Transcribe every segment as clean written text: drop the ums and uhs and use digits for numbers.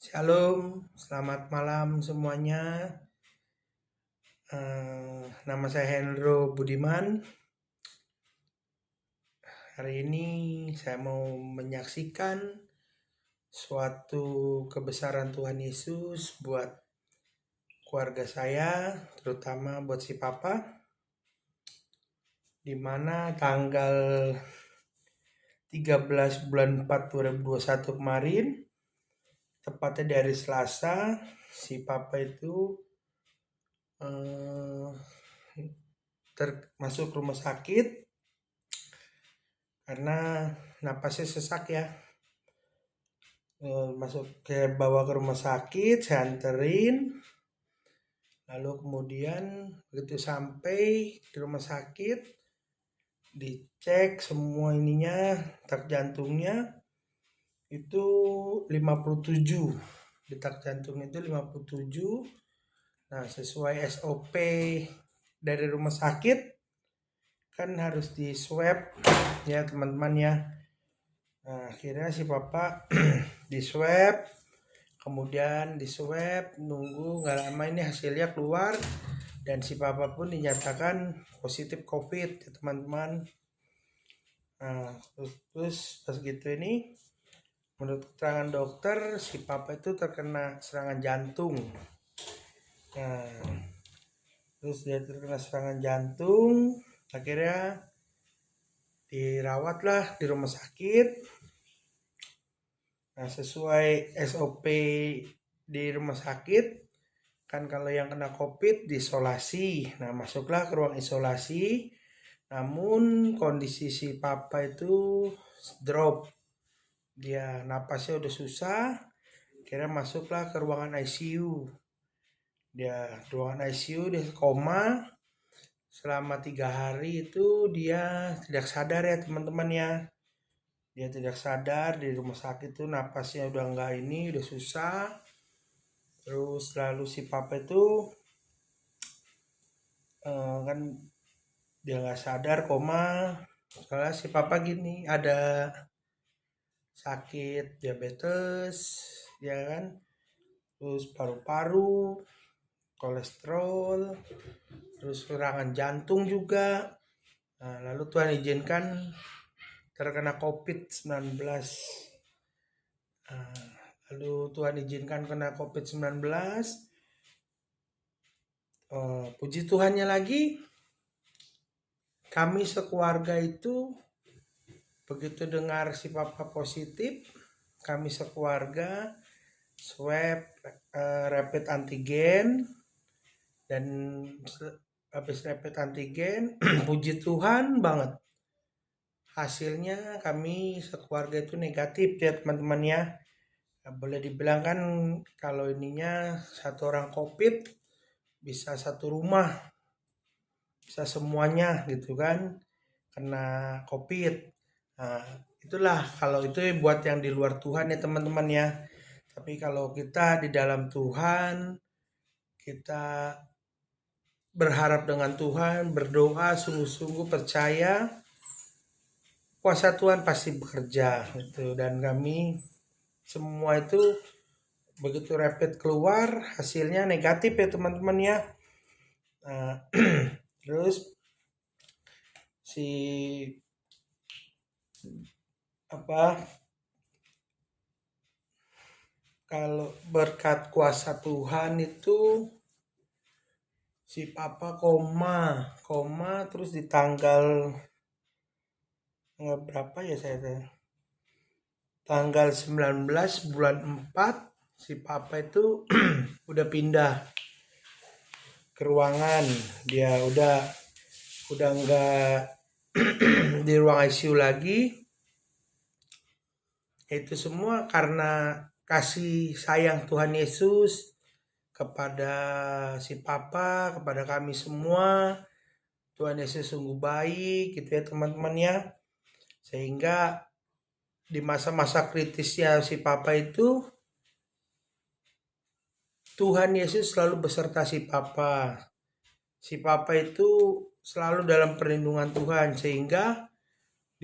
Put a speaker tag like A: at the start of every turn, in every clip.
A: Shalom, selamat malam semuanya. Nama saya Hendro Budiman. Hari ini saya mau menyaksikan suatu kebesaran Tuhan Yesus buat keluarga saya, terutama buat si Papa, di mana tanggal 13 bulan 4 2021 kemarin, tepatnya dari Selasa, si Papa itu masuk rumah sakit karena napasnya sesak ya. Masuk bawa ke rumah sakit, saya anterin, lalu kemudian begitu sampai di rumah sakit dicek semua ininya, detak jantungnya itu 57, detak jantungnya itu 57. Nah, sesuai SOP dari rumah sakit kan harus di swab ya teman-teman ya. Nah, akhirnya si Papa di swab, kemudian di swab, nunggu nggak lama ini hasilnya keluar dan si Papa pun dinyatakan positif COVID ya teman-teman. Nah, terus pas gitu ini menurut keterangan dokter si Papa itu terkena serangan jantung. Nah, terus dia terkena serangan jantung, akhirnya dirawatlah di rumah sakit. Nah, sesuai SOP di rumah sakit, kan kalau yang kena COVID diisolasi. Nah, masuklah ke ruang isolasi. Namun kondisi si Papa itu drop. Dia napasnya udah susah. Akhirnya masuklah ke ruangan ICU. Dia ruangan ICU, dia koma. Selama 3 hari itu dia tidak sadar ya teman-teman ya. Dia tidak sadar di rumah sakit tuh, napasnya udah enggak ini, udah susah. Terus lalu si Papa itu kan dia nggak sadar, koma. Soalnya si Papa gini, ada sakit diabetes ya kan, terus paru-paru, kolesterol, terus serangan jantung juga. Nah, lalu Tuhan izinkan terkena COVID-19. Lalu Tuhan izinkan kena COVID-19. Puji Tuhannya lagi, kami sekeluarga itu begitu dengar si Papa positif, kami sekeluarga swab rapid antigen, dan habis rapid antigen puji Tuhan banget hasilnya kami sekeluarga itu negatif ya teman-teman ya. Nah, boleh dibilang kan kalau ininya satu orang COVID bisa satu rumah, bisa semuanya gitu kan kena COVID. Nah, itulah kalau itu buat yang di luar Tuhan ya teman-teman ya. Tapi kalau kita di dalam Tuhan, kita berharap dengan Tuhan, berdoa sungguh-sungguh, percaya kuasa Tuhan pasti bekerja gitu. Dan kami semua itu begitu rapid keluar hasilnya negatif ya teman-teman ya. Nah, terus si kalau berkat kuasa Tuhan itu si Papa koma terus di tanggal berapa ya tanggal 19 bulan 4 si Papa itu udah pindah ke ruangan. Dia udah enggak di ruang ICU lagi. Itu semua karena kasih sayang Tuhan Yesus kepada si Papa, kepada kami semua. Tuhan Yesus sungguh baik gitu ya teman-teman ya. Sehingga di masa-masa kritisnya si Papa itu Tuhan Yesus selalu beserta si Papa. Si Papa itu selalu dalam perlindungan Tuhan, sehingga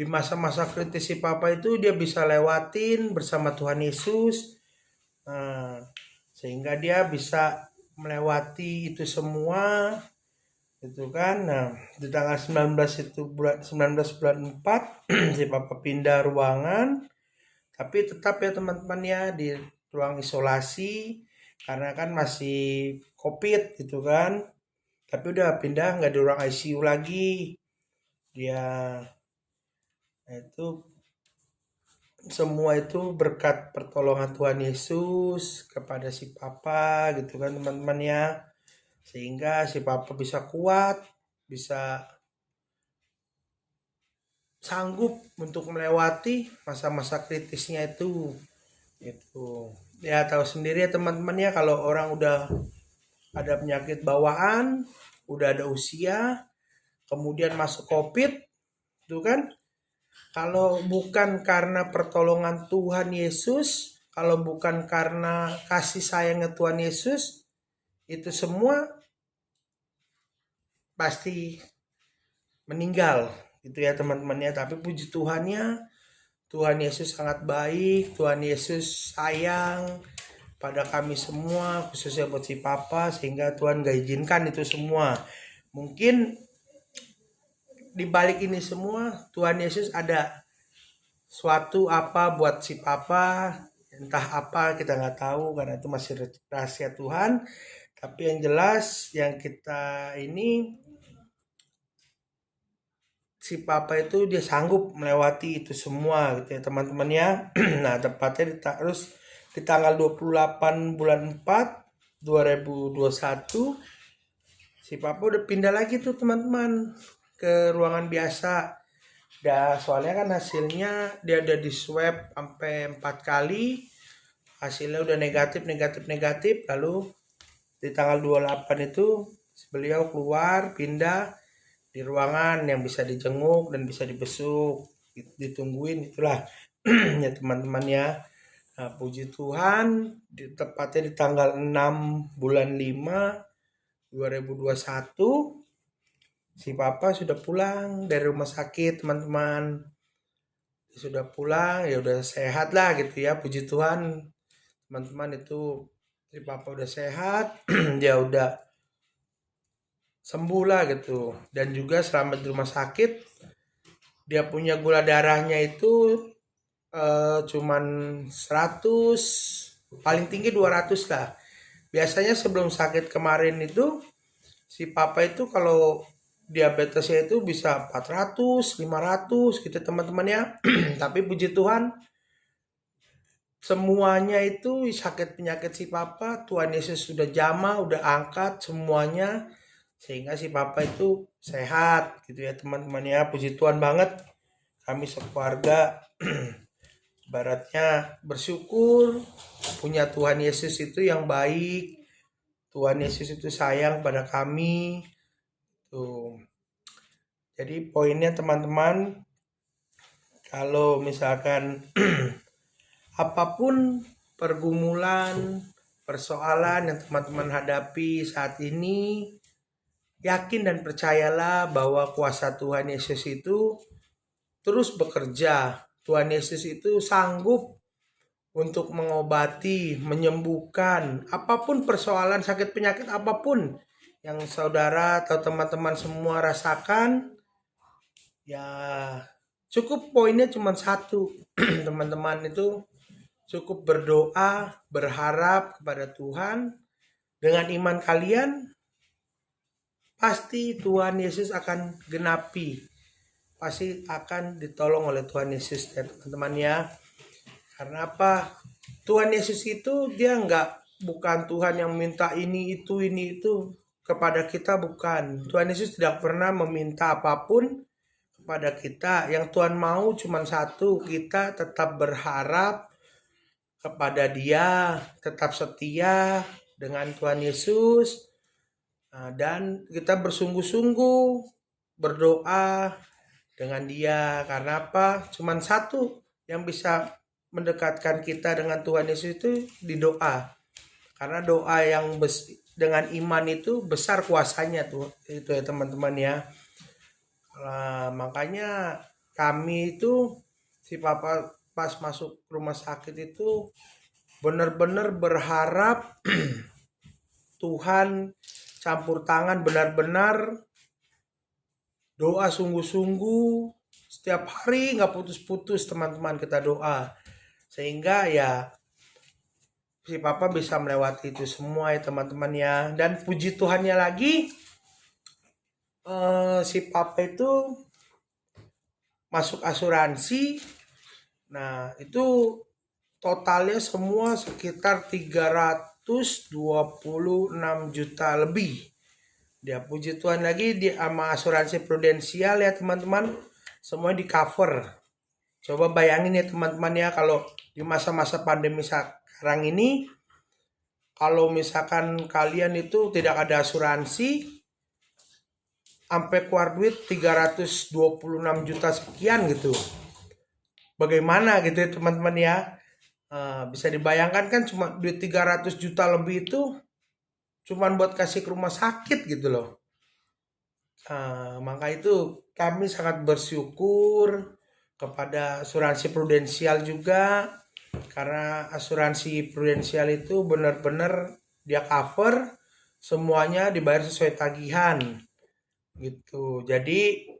A: di masa-masa kritis si Papa itu dia bisa lewatin bersama Tuhan Yesus. Nah, sehingga dia bisa melewati itu semua itu kan. Nah, di tanggal 19 itu bulan 19 bulan 4 si papa pindah ruangan, tapi tetap ya teman-teman ya di ruang isolasi karena kan masih COVID gitu kan. Tapi udah pindah nggak di ruang ICU lagi. Dia itu semua itu berkat pertolongan Tuhan Yesus kepada si papa gitu kan teman-teman ya. Sehingga si papa bisa kuat, bisa sanggup untuk melewati masa-masa kritisnya itu. Itu ya tahu sendiri ya teman-teman ya, kalau orang udah ada penyakit bawaan, udah ada usia, kemudian masuk COVID itu kan, kalau bukan karena pertolongan Tuhan Yesus, kalau bukan karena kasih sayangnya Tuhan Yesus, itu semua pasti meninggal gitu ya teman-teman ya. Tapi puji Tuhannya, Tuhan Yesus sangat baik, Tuhan Yesus sayang pada kami semua, khususnya buat si papa, sehingga Tuhan gak izinkan itu semua. Mungkin di balik ini semua Tuhan Yesus ada suatu apa buat si papa, entah apa kita nggak tahu karena itu masih rahasia Tuhan. Tapi yang jelas yang kita ini, si papa itu dia sanggup melewati itu semua gitu ya teman-teman ya. Nah, tepatnya terus di tanggal 28 bulan 4 2021 si papa udah pindah lagi tuh teman-teman ke ruangan biasa. Soalnya kan hasilnya dia udah di swab sampai 4 kali, hasilnya udah negatif negatif negatif. Lalu di tanggal 28 itu beliau keluar pindah di ruangan yang bisa dijenguk dan bisa dibesuk, ditungguin itulah. Ya teman-teman ya. Nah, puji Tuhan, tepatnya di tanggal 6 bulan 5 2021 si papa sudah pulang dari rumah sakit teman-teman. Sudah pulang ya, udah sehat lah gitu ya, puji Tuhan teman-teman. Itu si papa udah sehat. Dia udah sembuh lah gitu. Dan juga selama di rumah sakit dia punya gula darahnya itu cuman 100, paling tinggi 200 lah. Biasanya sebelum sakit kemarin itu si papa itu kalau diabetesnya itu bisa 400, 500 gitu teman-teman ya. Tapi puji Tuhan semuanya itu sakit penyakit si papa Tuhan Yesus sudah jamah, udah angkat semuanya, sehingga si papa itu sehat gitu ya teman-teman ya. Puji Tuhan banget, kami sekeluarga baratnya bersyukur punya Tuhan Yesus itu yang baik. Tuhan Yesus itu sayang pada kami tuh. Jadi poinnya teman-teman, kalau misalkan apapun pergumulan, persoalan yang teman-teman hadapi saat ini, yakin dan percayalah bahwa kuasa Tuhan Yesus itu terus bekerja. Tuhan Yesus itu sanggup untuk mengobati, menyembuhkan apapun persoalan, sakit penyakit apapun yang saudara atau teman-teman semua rasakan. Ya cukup poinnya cuma satu. Teman-teman itu cukup berdoa, berharap kepada Tuhan. Dengan iman kalian, pasti Tuhan Yesus akan genapi. Pasti akan ditolong oleh Tuhan Yesus ya teman-teman ya. Karena apa? Tuhan Yesus itu dia bukan Tuhan yang minta ini itu kepada kita, bukan. Tuhan Yesus tidak pernah meminta apapun kepada kita. Yang Tuhan mau cuma satu, kita tetap berharap kepada Dia, tetap setia dengan Tuhan Yesus, dan kita bersungguh-sungguh berdoa dengan Dia. Karena apa? Cuman satu yang bisa mendekatkan kita dengan Tuhan Yesus itu di doa. Karena doa yang dengan iman itu besar kuasanya tuh itu ya teman-teman ya. Makanya kami itu si papa pas masuk rumah sakit itu benar-benar berharap Tuhan campur tangan, benar-benar doa sungguh-sungguh setiap hari, nggak putus-putus teman-teman kita doa, sehingga ya si Papa bisa melewati itu semua ya teman-teman ya. Dan puji Tuhannya lagi, si Papa itu masuk asuransi. Nah itu totalnya semua sekitar 326 juta lebih. Dia puji Tuhan lagi di sama asuransi prudensial ya teman-teman, semua di cover. Coba bayangin ya teman-teman ya, kalau di masa-masa pandemi sekarang ini, kalau misalkan kalian itu tidak ada asuransi, sampai keluar duit 326 juta sekian gitu. Bagaimana gitu ya teman-teman ya. Bisa dibayangkan kan, cuma duit 300 juta lebih itu cuman buat kasih ke rumah sakit gitu loh. Maka itu kami sangat bersyukur kepada asuransi prudensial juga, karena asuransi prudensial itu benar-benar dia cover semuanya, dibayar sesuai tagihan gitu. Jadi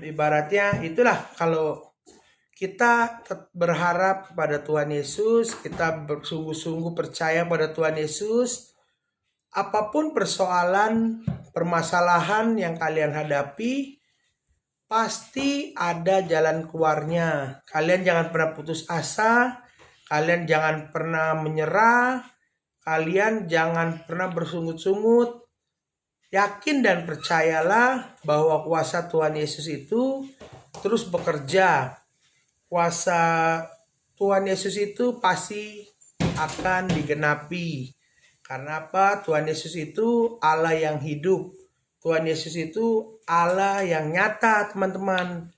A: ibaratnya itulah, kalau kita berharap kepada Tuhan Yesus, kita bersungguh-sungguh percaya pada Tuhan Yesus, apapun persoalan, permasalahan yang kalian hadapi, pasti ada jalan keluarnya. Kalian jangan pernah putus asa, kalian jangan pernah menyerah, kalian jangan pernah bersungut-sungut. Yakin dan percayalah bahwa kuasa Tuhan Yesus itu terus bekerja. Kuasa Tuhan Yesus itu pasti akan digenapi. Karena apa? Tuhan Yesus itu Allah yang hidup. Tuhan Yesus itu Allah yang nyata teman-teman.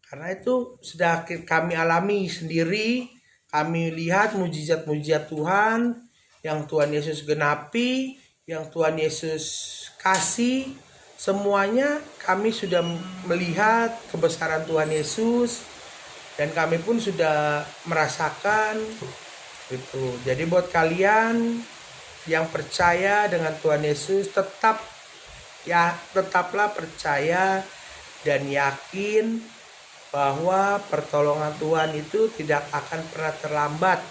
A: Karena itu sudah kami alami sendiri. Kami lihat mujizat-mujizat Tuhan yang Tuhan Yesus genapi, yang Tuhan Yesus kasih. Semuanya kami sudah melihat kebesaran Tuhan Yesus, dan kami pun sudah merasakan gitu. Jadi buat kalian yang percaya dengan Tuhan Yesus, tetaplah percaya dan yakin bahwa pertolongan Tuhan itu tidak akan pernah terlambat.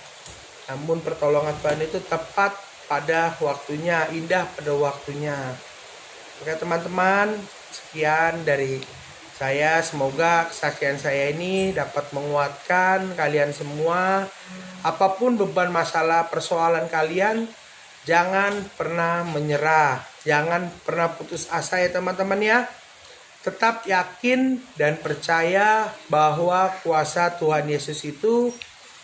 A: Namun pertolongan Tuhan itu tepat pada waktunya, indah pada waktunya. Oke teman-teman, sekian dari saya. Semoga kesaksian saya ini dapat menguatkan kalian semua. Apapun beban, masalah, persoalan kalian, jangan pernah menyerah, jangan pernah putus asa ya teman-teman ya. Tetap yakin dan percaya bahwa kuasa Tuhan Yesus itu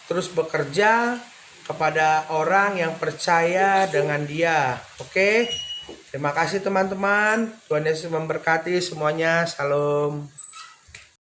A: terus bekerja kepada orang yang percaya dengan Dia. Oke? Terima kasih teman-teman. Tuhan Yesus memberkati semuanya. Shalom.